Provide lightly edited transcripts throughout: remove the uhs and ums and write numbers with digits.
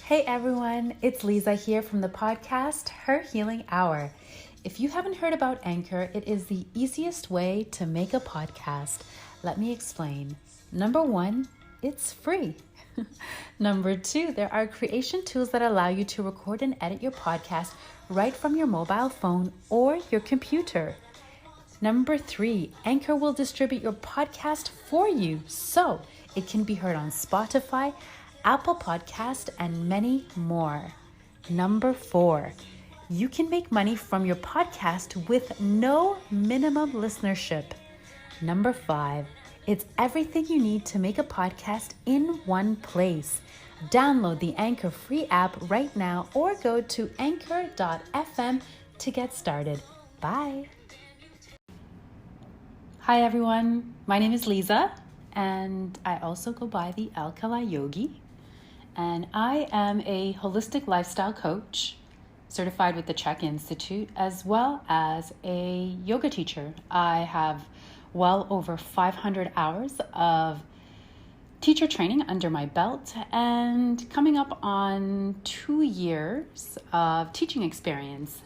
Hey everyone, it's Lisa here from the podcast Her Healing Hour. If you haven't heard about Anchor, it is the easiest way to make a podcast. Let me explain. Number one, it's free. Number two, there are creation tools that allow you to record and edit your podcast right from your mobile phone or your computer. Number three, Anchor will distribute your podcast for you so it can be heard on Spotify, Apple Podcast, and many more. Number four, you can make money from your podcast with no minimum listenership. Number five, it's everything you need to make a podcast in one place. Download the Anchor free app right now or go to anchor.fm to get started. Bye. Hi everyone, my name is Lisa and I also go by the AlkaliYogi. And I am a holistic lifestyle coach certified with the Czech Institute, as well as a yoga teacher. I have well over 500 hours of teacher training under my belt and coming up on 2 years of teaching experience.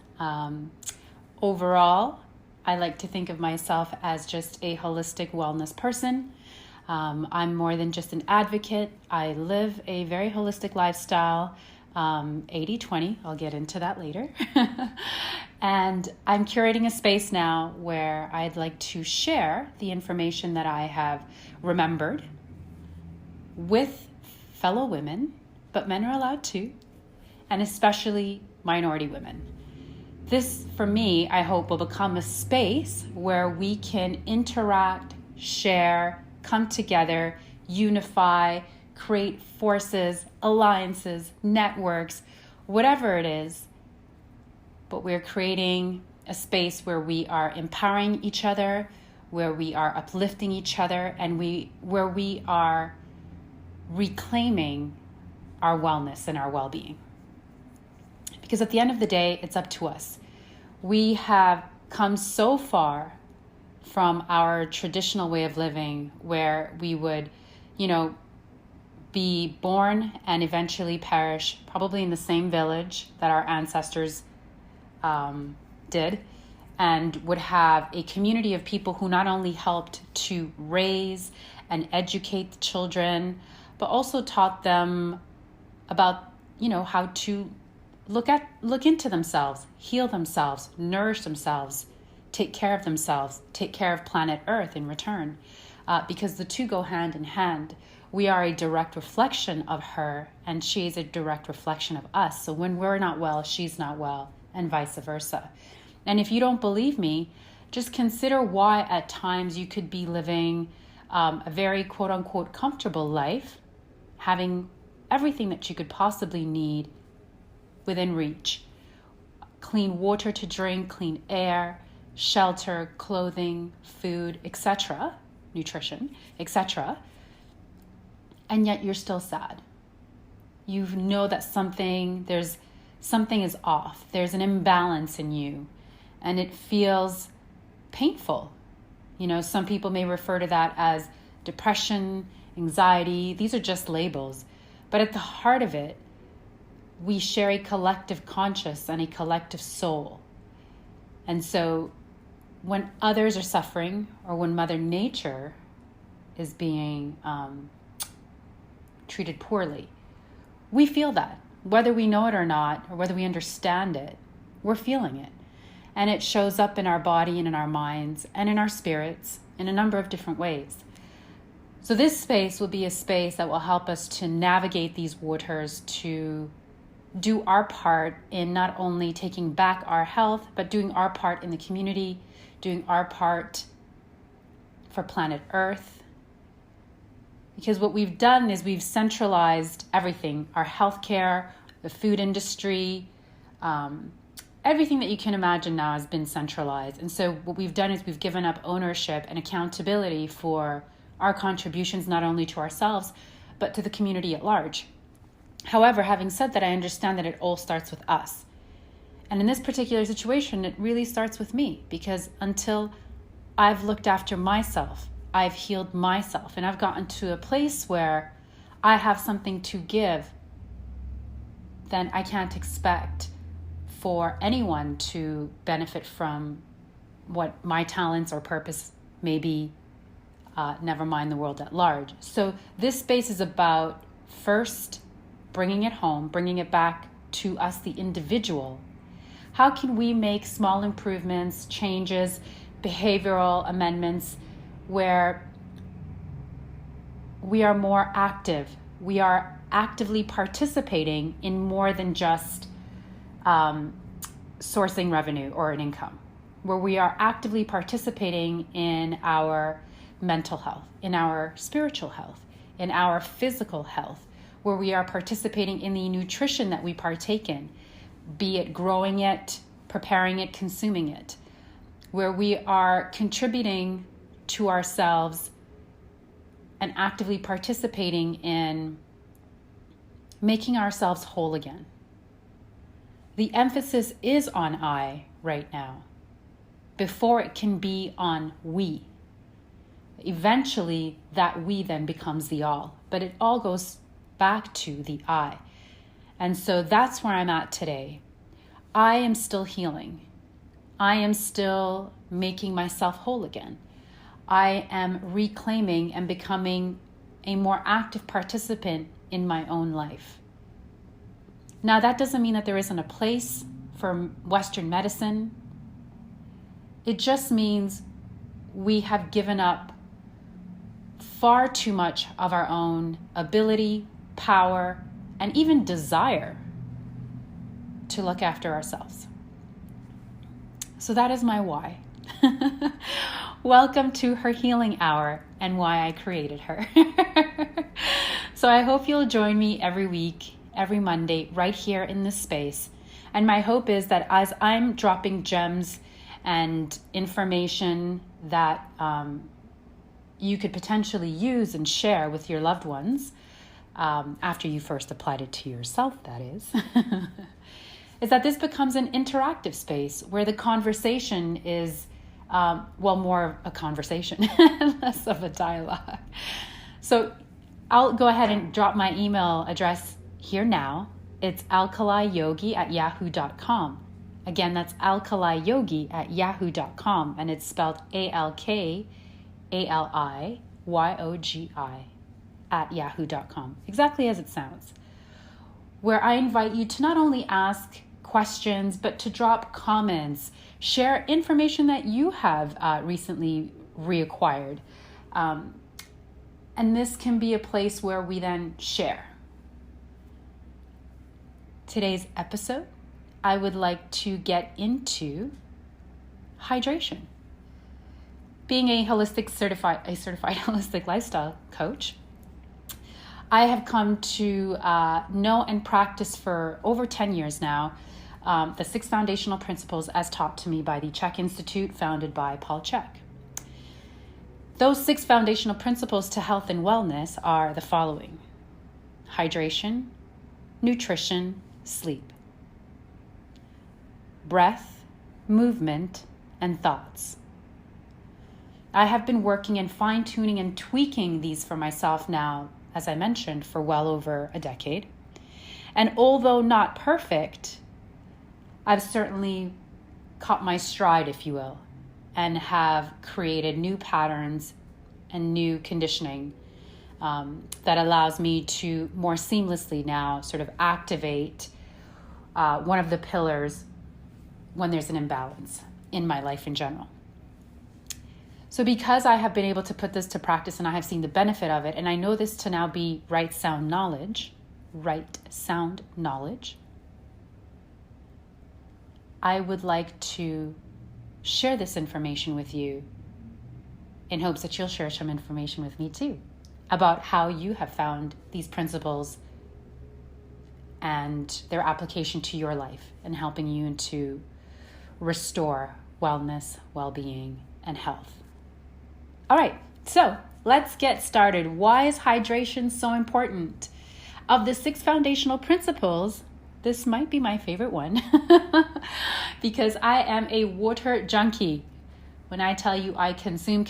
Overall, I like to think of myself as just a holistic wellness person. I'm more than just an advocate. I live a very holistic lifestyle, 80-20. I'll get into that later. And I'm curating a space now where I'd like to share the information that I have remembered with fellow women, but men are allowed too, and especially minority women. This, for me, I hope will become a space where we can interact, share, come together, unify, create forces, alliances, networks, whatever it is. But we're creating a space where we are empowering each other, where we are uplifting each other, and where we are reclaiming our wellness and our well-being. Because at the end of the day, it's up to us. We have come so far from our traditional way of living where we would, be born and eventually perish probably in the same village that our ancestors did, and would have a community of people who not only helped to raise and educate the children, but also taught them about, how to look into themselves, heal themselves, nourish themselves, take care of themselves, take care of planet Earth in return, because the two go hand in hand. We are a direct reflection of her, and she is a direct reflection of us. So when we're not well, she's not well, and vice versa. And if you don't believe me, just consider why at times you could be living a very quote-unquote comfortable life, having everything that you could possibly need within reach. Clean water to drink, clean air, shelter, clothing, food, etc., nutrition, etc., and yet you're still sad. You know that something is off. There's an imbalance in you, and it feels painful. Some people may refer to that as depression, anxiety. These are just labels. But at the heart of it, we share a collective conscious and a collective soul. And so when others are suffering, or when Mother Nature is being treated poorly, we feel that. Whether we know it or not, or whether we understand it, we're feeling it. And it shows up in our body and in our minds and in our spirits in a number of different ways. So this space will be a space that will help us to navigate these waters, to do our part in not only taking back our health, but doing our part in the community, doing our part for planet Earth. Because what we've done is we've centralized everything, our healthcare, the food industry, everything that you can imagine now has been centralized. And so what we've done is we've given up ownership and accountability for our contributions, not only to ourselves, but to the community at large. However, having said that, I understand that it all starts with us. And in this particular situation, it really starts with me, because until I've looked after myself, I've healed myself, and I've gotten to a place where I have something to give then I can't expect for anyone to benefit from what my talents or purpose may be, never mind the world at large. So this space is about first bringing it home, bringing it back to us, the individual. How can we make small improvements, changes, behavioral amendments where we are more active? We are actively participating in more than just sourcing revenue or an income, where we are actively participating in our mental health, in our spiritual health, in our physical health, where we are participating in the nutrition that we partake in, be it growing it, preparing it, consuming it, where we are contributing to ourselves and actively participating in making ourselves whole again. The emphasis is on I right now, before it can be on we. Eventually, that we then becomes the all, but it all goes back to the I. And so that's where I'm at today. I am still healing. I am still making myself whole again. I am reclaiming and becoming a more active participant in my own life. Now, that doesn't mean that there isn't a place for Western medicine. It just means we have given up far too much of our own ability, power, and even desire to look after ourselves. So that is my why. Welcome to her healing hour and why I created her. So I hope you'll join me every week, every Monday, right here in this space. And my hope is that as I'm dropping gems and information that you could potentially use and share with your loved ones, after you first applied it to yourself, that is, is that this becomes an interactive space where the conversation is, more of a conversation, less of a dialogue. So I'll go ahead and drop my email address here now. It's AlkaliYogi@yahoo.com. Again, that's AlkaliYogi@yahoo.com, and it's spelled AlkaliYogi @yahoo.com, exactly as it sounds, where I invite you to not only ask questions, but to drop comments, share information that you have recently reacquired. And this can be a place where we then share. Today's episode, I would like to get into hydration. Being a certified holistic lifestyle coach, I have come to know and practice for over 10 years now the 6 foundational principles as taught to me by the Chek Institute, founded by Paul Chek. Those 6 foundational principles to health and wellness are the following: hydration, nutrition, sleep, breath, movement, and thoughts. I have been working and fine-tuning and tweaking these for myself now, as I mentioned, for well over a decade. And although not perfect, I've certainly caught my stride, if you will, and have created new patterns and new conditioning that allows me to more seamlessly now sort of activate one of the pillars when there's an imbalance in my life in general. So because I have been able to put this to practice and I have seen the benefit of it, and I know this to now be right sound knowledge, I would like to share this information with you in hopes that you'll share some information with me too about how you have found these principles and their application to your life and helping you to restore wellness, well-being, and health. All right, so let's get started. Why is hydration so important? Of the 6 foundational principles, this might be my favorite one because I am a water junkie. When I tell you I consume,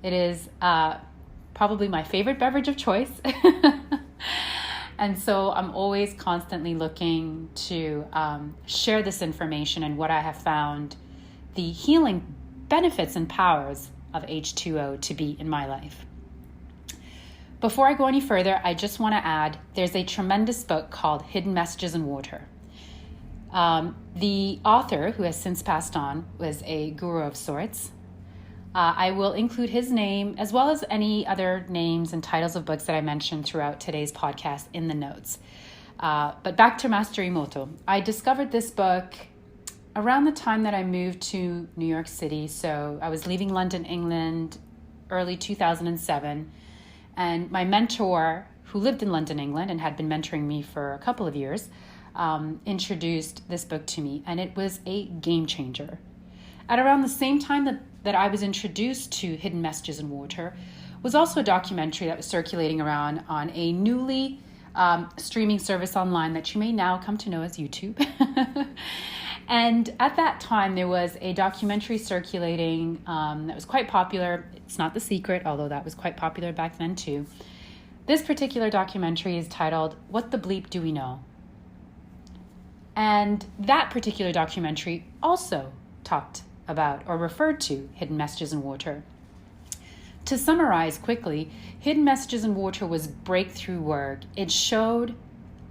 it is probably my favorite beverage of choice. And so I'm always constantly looking to share this information and what I have found the healing benefits and powers of H2O to be in my life. Before I go any further, I just want to add there's a tremendous book called Hidden Messages in Water. The author, who has since passed on, was a guru of sorts. I will include his name as well as any other names and titles of books that I mentioned throughout today's podcast in the notes. But back to Master Emoto. I discovered this book around the time that I moved to New York City. So I was leaving London, England, early 2007. And my mentor, who lived in London, England, and had been mentoring me for a couple of years, introduced this book to me. And it was a game changer. At around the same time that I was introduced to Hidden Messages in Water was also a documentary that was circulating around on a newly streaming service online that you may now come to know as YouTube. And at that time, there was a documentary circulating that was quite popular. It's not The Secret, although that was quite popular back then too. This particular documentary is titled, What the Bleep Do We Know? And that particular documentary also talked about or referred to Hidden Messages in Water. To summarize quickly, Hidden Messages in Water was breakthrough work. It showed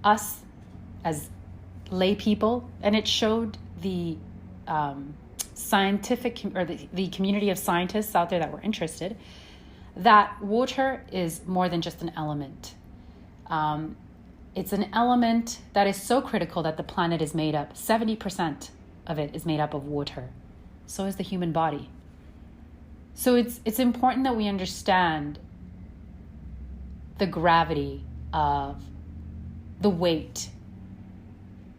us as lay people, and it showed the scientific or the community of scientists out there that were interested that water is more than just an element. It's an element that is so critical that the planet is made up. 70% of it is made up of water. So is the human body. So it's important that we understand the gravity of the weight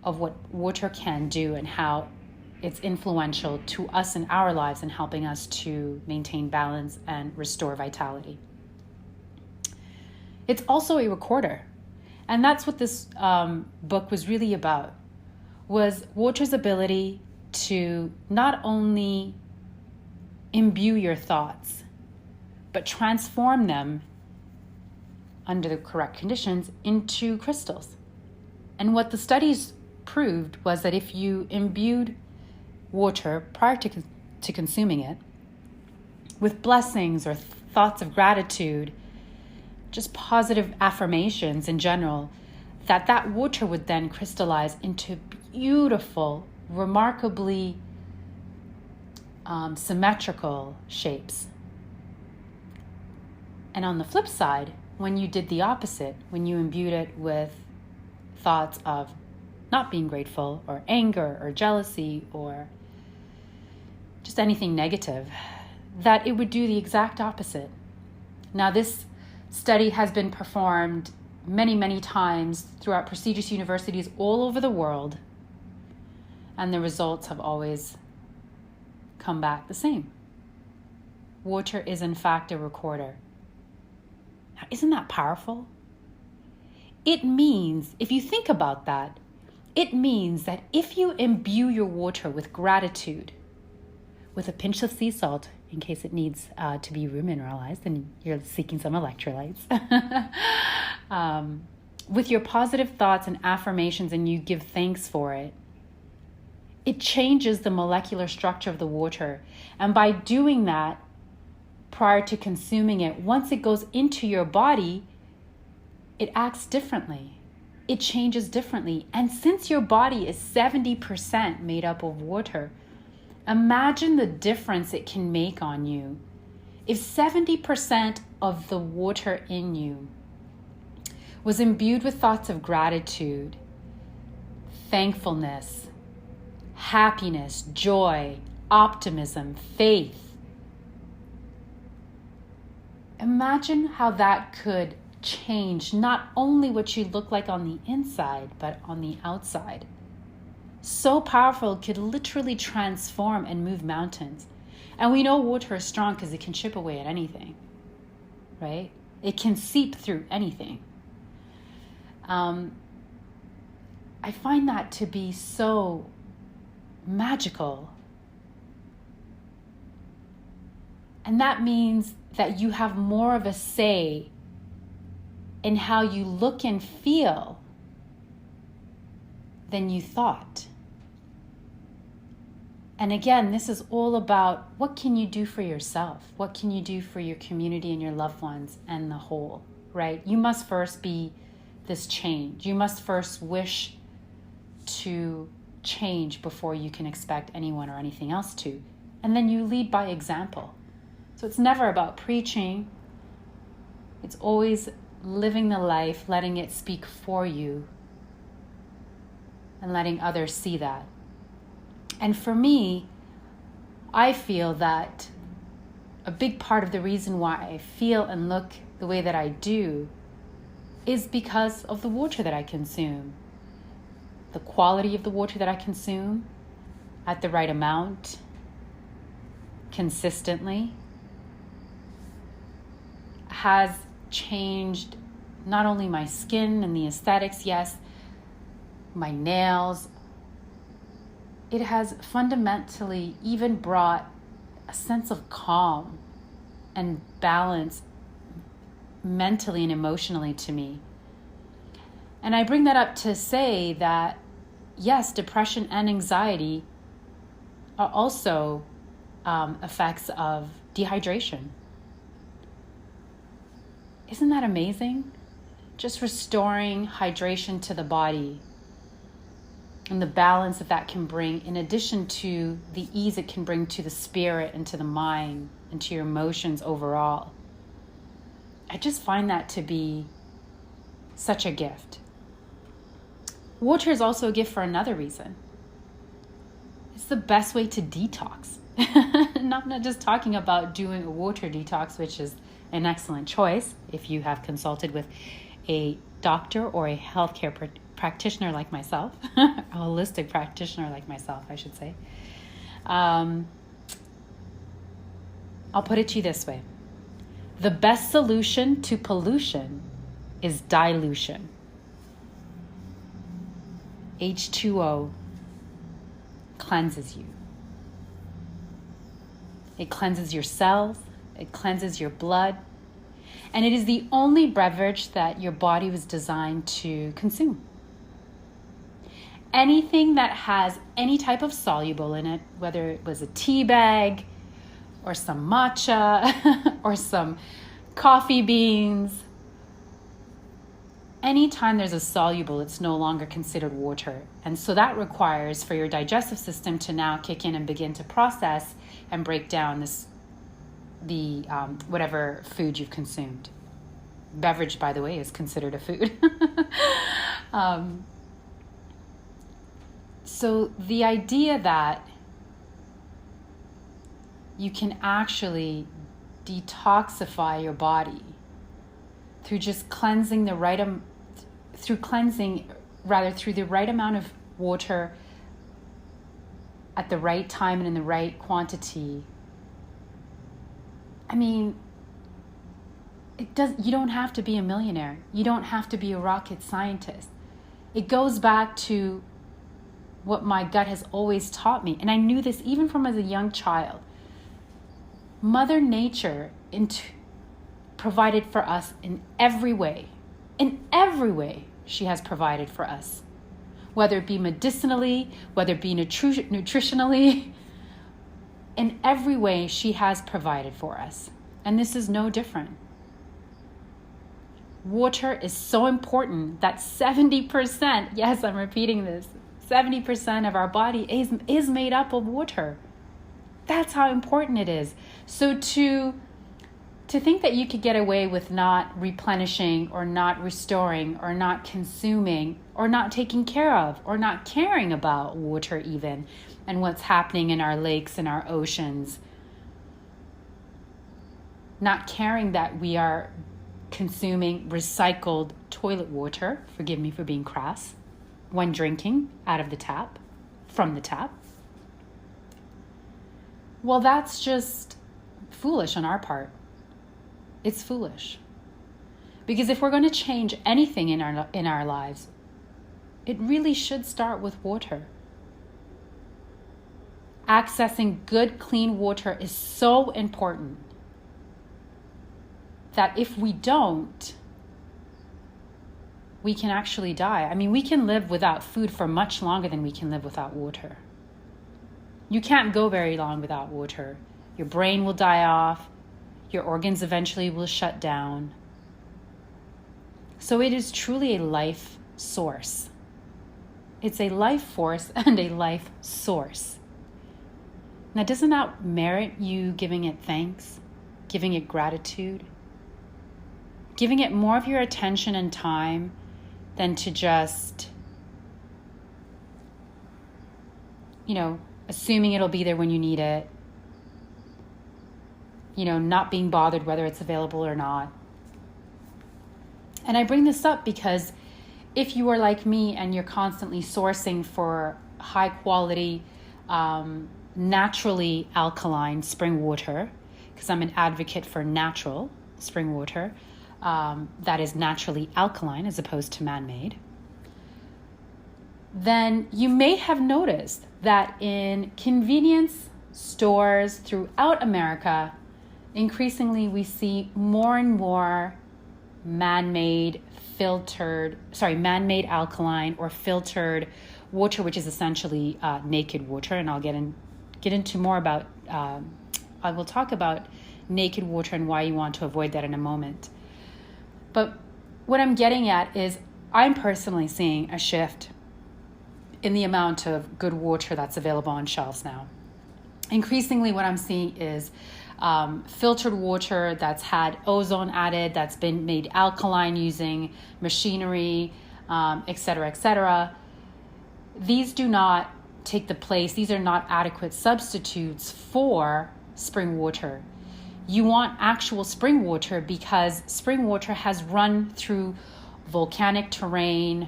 of what water can do and how it's influential to us in our lives and helping us to maintain balance and restore vitality. It's also a recorder. And that's what this book was really about, was water's ability to not only imbue your thoughts, but transform them under the correct conditions into crystals. And what the studies proved was that if you imbued water prior to consuming it with blessings or thoughts of gratitude, just positive affirmations in general, that water would then crystallize into beautiful, remarkably symmetrical shapes. And on the flip side, when you did the opposite, when you imbued it with thoughts of not being grateful or anger or jealousy or just anything negative, that it would do the exact opposite. Now, this study has been performed many, many times throughout prestigious universities all over the world, and the results have always come back the same. Water is in fact a recorder. Now, isn't that powerful? It means, if you think about that, it means that if you imbue your water with gratitude, with a pinch of sea salt, in case it needs to be remineralized and you're seeking some electrolytes, with your positive thoughts and affirmations, and you give thanks for it, it changes the molecular structure of the water. And by doing that, prior to consuming it, once it goes into your body, it acts differently. It changes differently. And since your body is 70% made up of water, imagine the difference it can make on you. If 70% of the water in you was imbued with thoughts of gratitude, thankfulness, happiness, joy, optimism, faith, imagine how that could change not only what you look like on the inside, but on the outside. So powerful, it could literally transform and move mountains. And we know water is strong because it can chip away at anything, right? It can seep through anything. I find that to be so magical. And that means that you have more of a say in how you look and feel than you thought. And again, this is all about what can you do for yourself? What can you do for your community and your loved ones and the whole, right? You must first be this change. You must first wish to change before you can expect anyone or anything else to. And then you lead by example. So it's never about preaching. It's always living the life, letting it speak for you, and letting others see that. And for me, I feel that a big part of the reason why I feel and look the way that I do is because of the water that I consume. The quality of the water that I consume at the right amount, consistently, has changed not only my skin and the aesthetics, yes, my nails. It has fundamentally even brought a sense of calm and balance mentally and emotionally to me. And I bring that up to say that, yes, depression and anxiety are also effects of dehydration. Isn't that amazing? Just restoring hydration to the body and the balance that can bring, in addition to the ease it can bring to the spirit and to the mind and to your emotions overall. I just find that to be such a gift. Water is also a gift for another reason. It's the best way to detox. Not just talking about doing a water detox, which is an excellent choice if you have consulted with a doctor or a healthcare practitioner like myself, a holistic practitioner like myself, I should say. I'll put it to you this way. The best solution to pollution is dilution. H2O cleanses you. It cleanses your cells. It cleanses your blood. And it is the only beverage that your body was designed to consume. Anything that has any type of soluble in it, whether it was a tea bag or some matcha or some coffee beans, anytime there's a soluble, it's no longer considered water. And so that requires for your digestive system to now kick in and begin to process and break down whatever food you've consumed. Beverage, by the way, is considered a food. So the idea that you can actually detoxify your body through just cleansing the right through the right amount of water at the right time and in the right quantity. I mean, you don't have to be a millionaire. You don't have to be a rocket scientist. It goes back to what my gut has always taught me. And I knew this even from as a young child. Mother Nature provided for us in every way. In every way, she has provided for us. Whether it be medicinally, whether it be nutritionally, in every way she has provided for us. And this is no different. Water is so important that 70%, yes, I'm repeating this, 70% of our body is made up of water. That's how important it is. So to think that you could get away with not replenishing or not restoring or not consuming or not taking care of or not caring about water even and what's happening in our lakes and our oceans, not caring that we are consuming recycled toilet water, forgive me for being crass, when drinking out of the tap, from the tap. Well, that's just foolish on our part. It's foolish. Because if we're going to change anything in our lives, it really should start with water. Accessing good, clean water is so important that if we don't, we can actually die. I mean, we can live without food for much longer than we can live without water. You can't go very long without water. Your brain will die off. Your organs eventually will shut down. So it is truly a life source. It's a life force and a life source. Now, doesn't that merit you giving it thanks, giving it gratitude, giving it more of your attention and time than to just, assuming it'll be there when you need it, not being bothered whether it's available or not. And I bring this up because if you are like me and you're constantly sourcing for high quality, naturally alkaline spring water, because I'm an advocate for natural spring water, that is naturally alkaline as opposed to man-made, then you may have noticed that in convenience stores throughout America, increasingly we see more and more man-made alkaline or filtered water, which is essentially naked water. And I'll get into more about, I will talk about naked water and why you want to avoid that in a moment. But what I'm getting at is I'm personally seeing a shift in the amount of good water that's available on shelves now. Increasingly, what I'm seeing is filtered water that's had ozone added, that's been made alkaline using machinery, et cetera, et cetera. These do not take the place, these are not adequate substitutes for spring water. You want actual spring water because spring water has run through volcanic terrain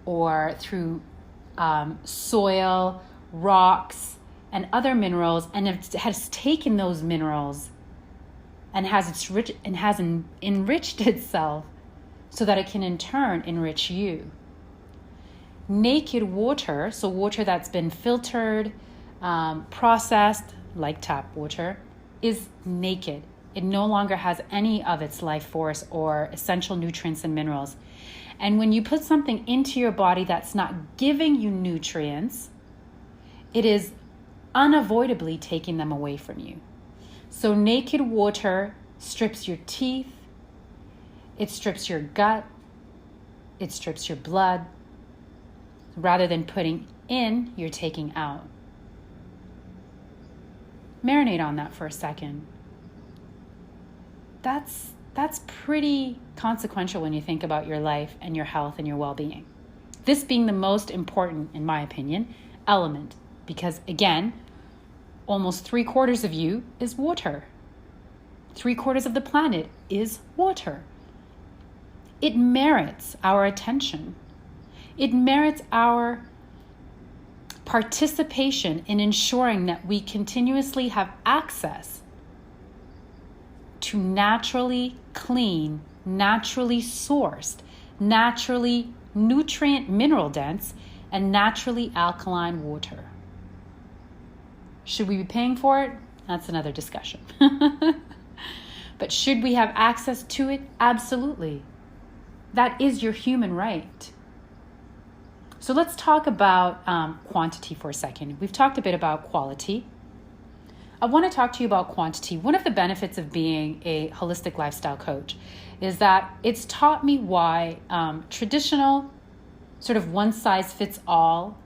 or through soil, rocks, and other minerals, and it has taken those minerals and has enriched itself so that it can in turn enrich you. Naked water, so water that's been filtered, processed, like tap water, is naked. It no longer has any of its life force or essential nutrients and minerals. And when you put something into your body that's not giving you nutrients, it is unavoidably taking them away from you. So naked water strips your teeth, it strips your gut, it strips your blood. Rather than putting in, you're taking out. Marinate on that for a second. That's pretty consequential when you think about your life and your health and your well-being. This being the most important, in my opinion, element. Because again, almost 3/4 of you is water. 3/4 of the planet is water. It merits our attention. It merits our participation in ensuring that we continuously have access to naturally clean, naturally sourced, naturally nutrient mineral dense, and naturally alkaline water. Should we be paying for it? That's another discussion. But should we have access to it? Absolutely. That is your human right. So let's talk about quantity for a second. We've talked a bit about quality. I want to talk to you about quantity. One of the benefits of being a holistic lifestyle coach is that it's taught me why traditional sort of one-size-fits-all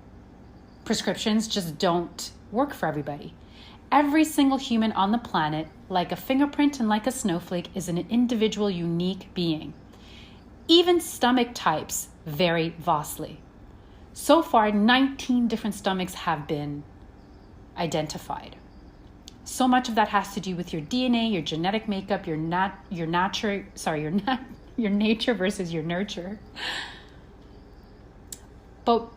prescriptions just don't work for everybody. Every single human on the planet, like a fingerprint and like a snowflake, is an individual, unique being. Even stomach types vary vastly. So far, 19 different stomachs have been identified. So much of that has to do with your DNA, your genetic makeup, your nature versus your nurture. But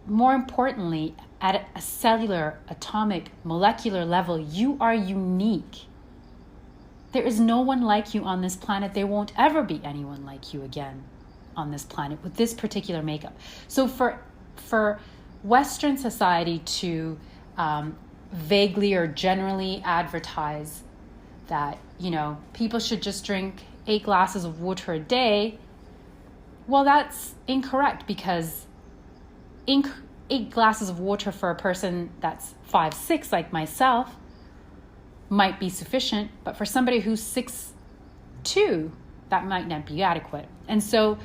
more importantly, at a cellular, atomic, molecular level, you are unique. There is no one like you on this planet. There won't ever be anyone like you again on this planet with this particular makeup. So for Western society to vaguely or generally advertise that, people should just drink 8 glasses of water a day, Well, that's incorrect, because 8 glasses of water for a person that's 5'6", like myself, might be sufficient, but for somebody who's 6'2", that might not be adequate. And so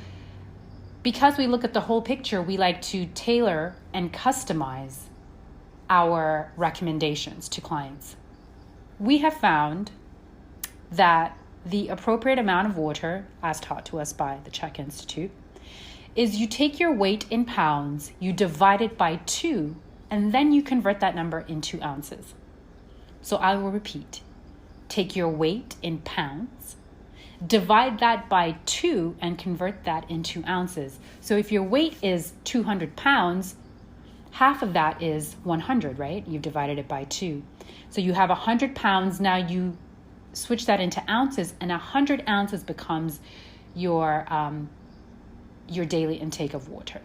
because we look at the whole picture, we like to tailor and customize our recommendations to clients. We have found that the appropriate amount of water, as taught to us by the CHEK Institute, is you take your weight in pounds, you divide it by 2, and then you convert that number into ounces. So I will repeat. Take your weight in pounds, divide that by 2, and convert that into ounces. So if your weight is 200 pounds, half of that is 100, right? You've divided it by 2. So you have 100 pounds. Now you switch that into ounces, and 100 ounces becomes your daily intake of water.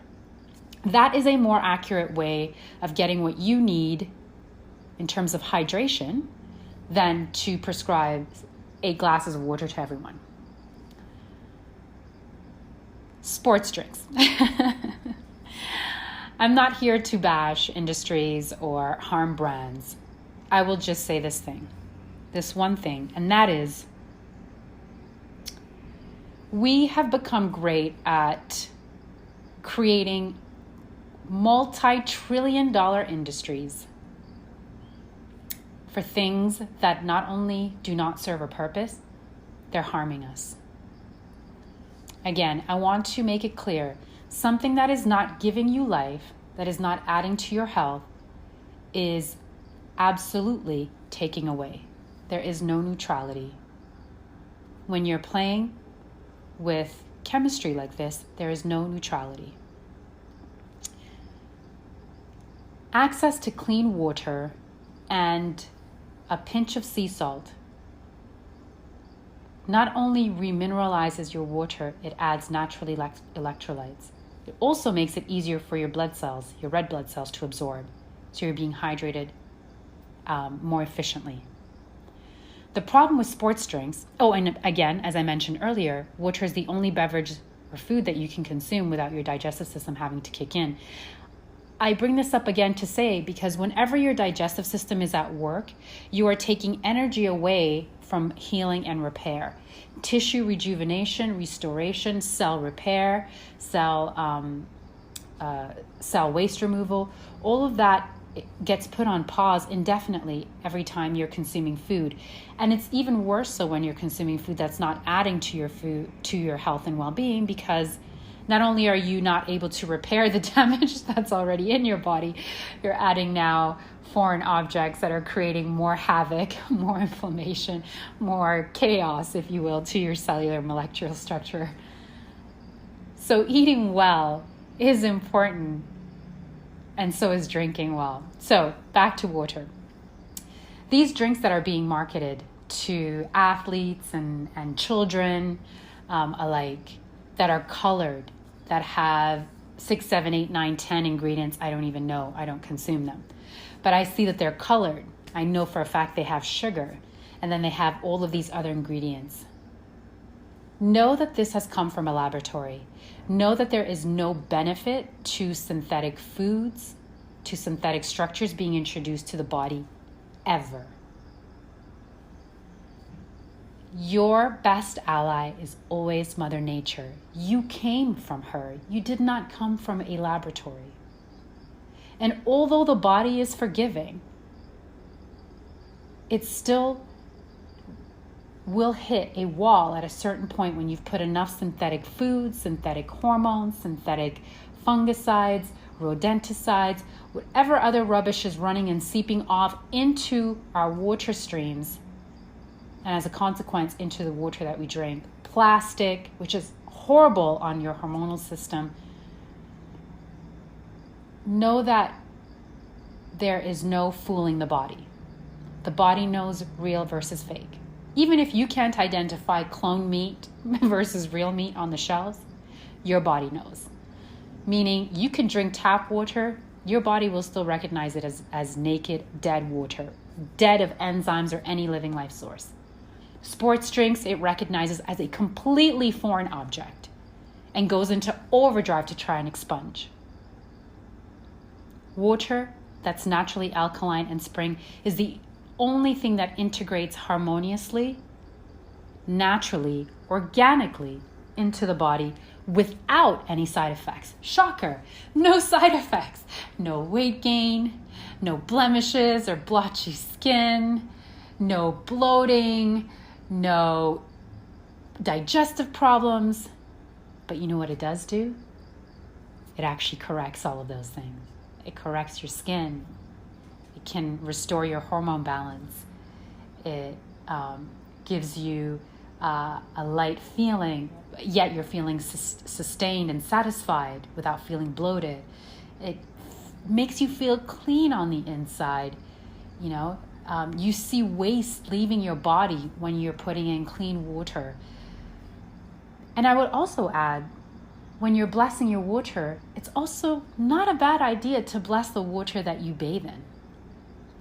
That is a more accurate way of getting what you need in terms of hydration than to prescribe 8 glasses of water to everyone. Sports drinks. I'm not here to bash industries or harm brands. I will just say this one thing, and that is, we have become great at creating multi-trillion-dollar industries for things that not only do not serve a purpose, they're harming us. Again, I want to make it clear, something that is not giving you life, that is not adding to your health, is absolutely taking away. There is no neutrality. When you're playing with chemistry like this, there is no neutrality. Access to clean water and a pinch of sea salt not only remineralizes your water, it adds naturally electrolytes. It also makes it easier for your blood cells, your red blood cells, to absorb. So you're being hydrated more efficiently. The problem with sports drinks, and again, as I mentioned earlier, water is the only beverage or food that you can consume without your digestive system having to kick in. I bring this up again to say, because whenever your digestive system is at work, you are taking energy away from healing and repair. Tissue rejuvenation, restoration, cell repair, cell waste removal, all of that gets put on pause indefinitely every time you're consuming food. And it's even worse so when you're consuming food that's not adding to your health and well-being, because not only are you not able to repair the damage that's already in your body, you're adding now foreign objects that are creating more havoc, more inflammation, more chaos, if you will, to your cellular molecular structure. So eating well is important, and so is drinking well. So back to water. These drinks that are being marketed to athletes and children alike, that are colored, that have 6, 7, 8, 9, 10 ingredients, I don't even know. I don't consume them. But I see that they're colored. I know for a fact they have sugar, and then they have all of these other ingredients. Know that this has come from a laboratory. Know that there is no benefit to synthetic foods, to synthetic structures being introduced to the body, ever. Your best ally is always Mother Nature. You came from her. You did not come from a laboratory. And although the body is forgiving, it still will hit a wall at a certain point when you've put enough synthetic foods, synthetic hormones, synthetic fungicides, rodenticides, whatever other rubbish is running and seeping off into our water streams, and as a consequence into the water that we drink. Plastic, which is horrible on your hormonal system. Know that there is no fooling the body. The body knows real versus fake. Even if you can't identify clone meat versus real meat on the shelves, your body knows. Meaning you can drink tap water, your body will still recognize it as naked, dead water, dead of enzymes or any living life source. Sports drinks, it recognizes as a completely foreign object. and goes into overdrive to try and expunge. Water that's naturally alkaline and spring is the only thing that integrates harmoniously, naturally, organically into the body without any side effects. Shocker, no side effects. No weight gain, no blemishes or blotchy skin, no bloating, no digestive problems. But you know what it does do? It actually corrects all of those things. It corrects your skin. It can restore your hormone balance. It gives you a light feeling, yet you're feeling sustained and satisfied without feeling bloated. It makes you feel clean on the inside. You know, you see waste leaving your body when you're putting in clean water. And I would also add, when you're blessing your water, it's also not a bad idea to bless the water that you bathe in.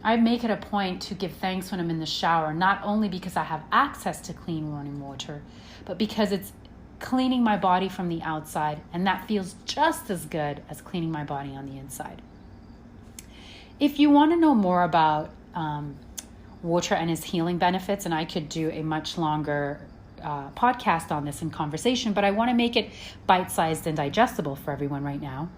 I make it a point to give thanks when I'm in the shower, not only because I have access to clean running water, but because it's cleaning my body from the outside, and that feels just as good as cleaning my body on the inside. If you want to know more about water and its healing benefits, and I could do a much longer podcast on this in conversation, but I want to make it bite-sized and digestible for everyone right now.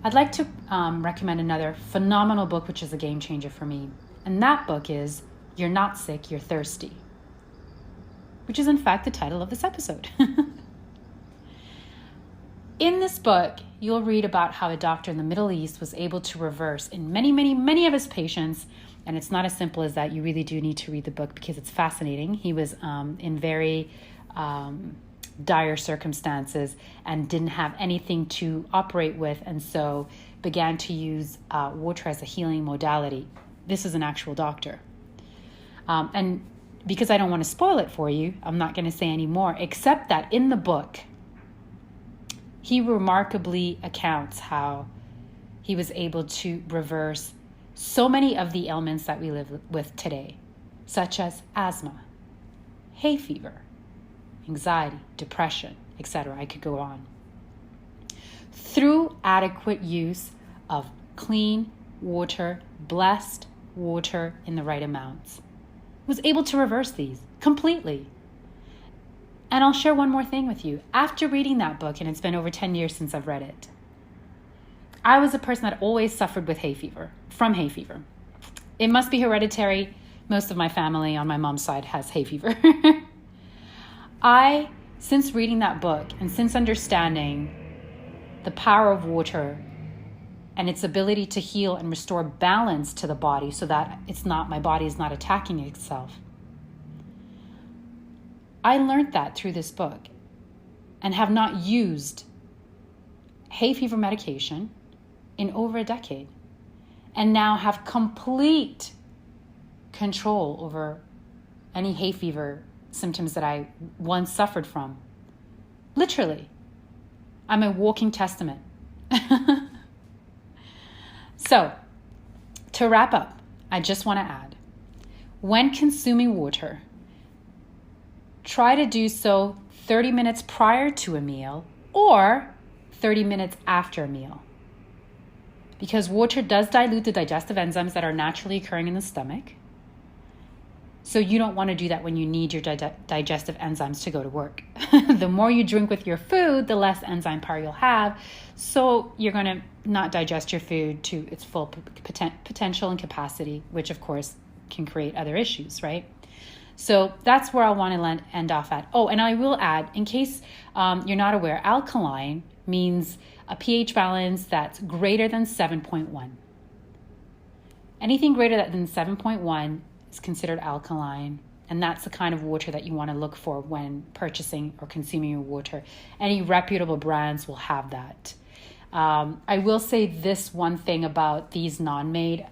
I'd like to recommend another phenomenal book, which is a game changer for me. And that book is You're Not Sick, You're Thirsty, which is in fact the title of this episode. In this book, you'll read about how a doctor in the Middle East was able to reverse in many of his patients. And it's not as simple as that. You really do need to read the book because it's fascinating. He was in very dire circumstances and didn't have anything to operate with, and so began to use water as a healing modality. This is an actual doctor. And because I don't want to spoil it for you, I'm not going to say any more, except that in the book, he remarkably accounts how he was able to reverse so many of the ailments that we live with today, such as asthma, hay fever, anxiety, depression, etc. I could go on. Through adequate use of clean water, blessed water in the right amounts, was able to reverse these completely. And I'll share one more thing with you. After reading that book, and it's been over 10 years since I've read it, I was a person that always suffered with hay fever, from hay fever. It must be hereditary. Most of my family on my mom's side has hay fever. Since reading that book and since understanding the power of water and its ability to heal and restore balance to the body so that my body is not attacking itself, I learned that through this book and have not used hay fever medication in over a decade, and now have complete control over any hay fever symptoms that I once suffered from. Literally, I'm a walking testament. So, to wrap up, I just want to add, when consuming water, try to do so 30 minutes prior to a meal or 30 minutes after a meal. Because water does dilute the digestive enzymes that are naturally occurring in the stomach. So you don't want to do that when you need your digestive enzymes to go to work. The more you drink with your food, the less enzyme power you'll have. So you're going to not digest your food to its full potential and capacity, which of course can create other issues, right? So that's where I want to end off at. Oh, and I will add, in case you're not aware, alkaline means a pH balance that's greater than 7.1. Anything greater than 7.1 is considered alkaline, and that's the kind of water that you want to look for when purchasing or consuming your water. Any reputable brands will have that. I will say this one thing about these man-made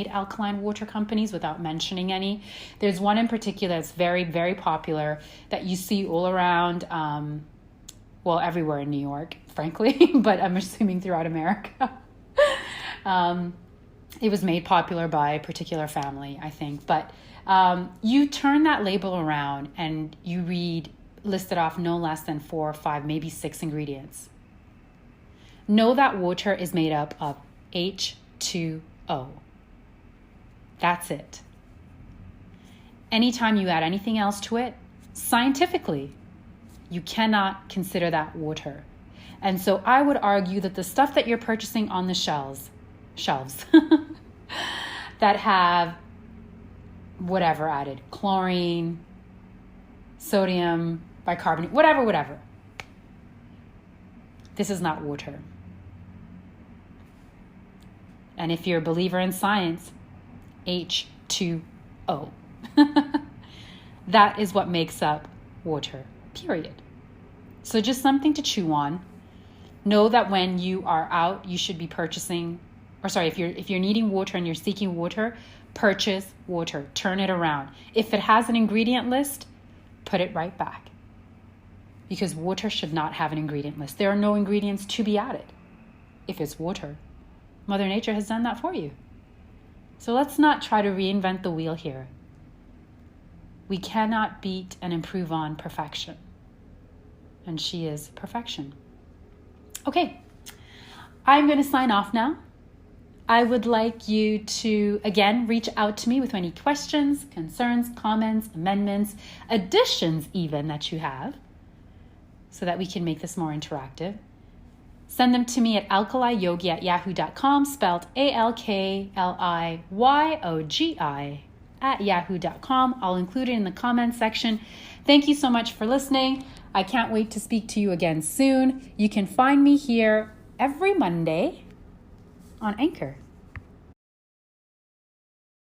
alkaline water companies without mentioning any. There's one in particular that's very, very popular that you see all around, everywhere in New York, frankly, but I'm assuming throughout America. It was made popular by a particular family, I think. But you turn that label around and you read listed off no less than 4 or 5, maybe 6 ingredients. Know that water is made up of H2O. That's it. Anytime you add anything else to it, scientifically, you cannot consider that water. And so I would argue that the stuff that you're purchasing on the shelves that have whatever added, chlorine, sodium, bicarbonate, whatever. This is not water. And if you're a believer in science, H2O. That is what makes up water, period. So just something to chew on. Know that when you are out, you should be purchasing, if you're needing water and you're seeking water, purchase water, turn it around. If it has an ingredient list, put it right back. Because water should not have an ingredient list. There are no ingredients to be added if it's water. Mother Nature has done that for you. So let's not try to reinvent the wheel here. We cannot beat and improve on perfection. And she is perfection. Okay, I'm going to sign off now. I would like you to, again, reach out to me with any questions, concerns, comments, amendments, additions even that you have, so that we can make this more interactive. Send them to me at AlkaliYogi@yahoo.com, spelled AlkaliYogi@yahoo.com. I'll include it in the comments section. Thank you so much for listening. I can't wait to speak to you again soon. You can find me here every Monday on Anchor.